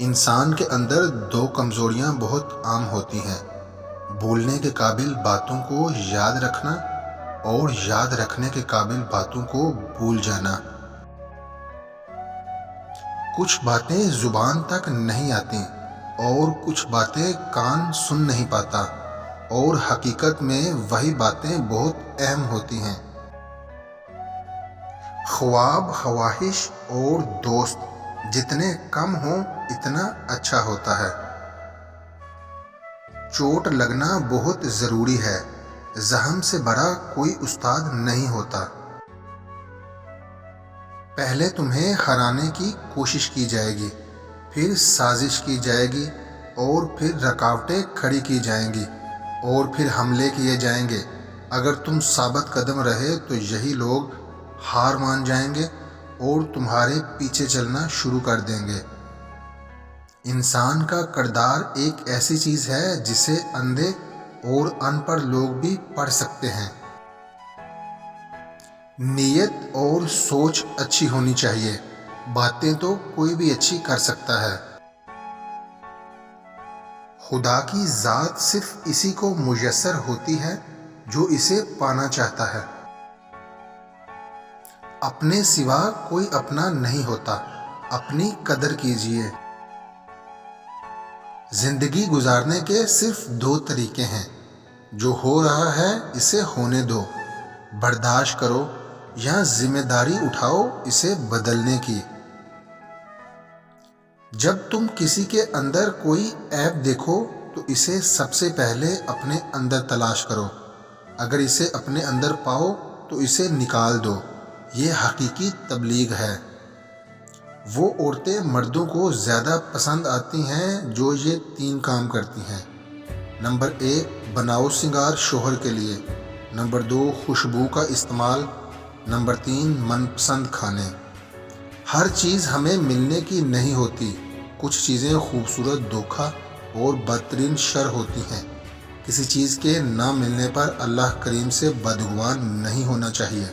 انسان کے اندر دو کمزوریاں بہت عام ہوتی ہیں: بولنے کے قابل باتوں کو یاد رکھنا اور یاد رکھنے کے قابل باتوں کو بھول جانا۔ کچھ باتیں زبان تک نہیں آتی اور کچھ باتیں کان سن نہیں پاتا، اور حقیقت میں وہی باتیں بہت اہم ہوتی ہیں۔ خواب، خواہش اور دوست جتنے کم ہوں اتنا اچھا ہوتا ہے۔ چوٹ لگنا بہت ضروری ہے، زخم سے بڑا کوئی استاد نہیں ہوتا۔ پہلے تمہیں ہرانے کی کوشش کی جائے گی، پھر سازش کی جائے گی، اور پھر رکاوٹیں کھڑی کی جائیں گی، اور پھر حملے کیے جائیں گے۔ اگر تم ثابت قدم رہے تو یہی لوگ ہار مان جائیں گے اور تمہارے پیچھے چلنا شروع کر دیں گے۔ انسان کا کردار ایک ایسی چیز ہے جسے اندھے اور ان پڑھ لوگ بھی پڑھ سکتے ہیں۔ نیت اور سوچ اچھی ہونی چاہیے، باتیں تو کوئی بھی اچھی کر سکتا ہے۔ خدا کی ذات صرف اسی کو میسر ہوتی ہے جو اسے پانا چاہتا ہے۔ اپنے سوا کوئی اپنا نہیں ہوتا، اپنی قدر کیجیے۔ زندگی گزارنے کے صرف دو طریقے ہیں: جو ہو رہا ہے اسے ہونے دو، برداشت کرو، یا ذمہ داری اٹھاؤ اسے بدلنے کی۔ جب تم کسی کے اندر کوئی عیب دیکھو تو اسے سب سے پہلے اپنے اندر تلاش کرو۔ اگر اسے اپنے اندر پاؤ تو اسے نکال دو۔ یہ حقیقی تبلیغ ہے۔ وہ عورتیں مردوں کو زیادہ پسند آتی ہیں جو یہ 3 کام کرتی ہیں: نمبر 1، بناؤ سنگار شوہر کے لیے۔ نمبر 2، خوشبو کا استعمال۔ نمبر 3، من پسند کھانے۔ ہر چیز ہمیں ملنے کی نہیں ہوتی، کچھ چیزیں خوبصورت دھوکہ اور بدترین شر ہوتی ہیں۔ کسی چیز کے نہ ملنے پر اللہ کریم سے بدگمان نہیں ہونا چاہیے۔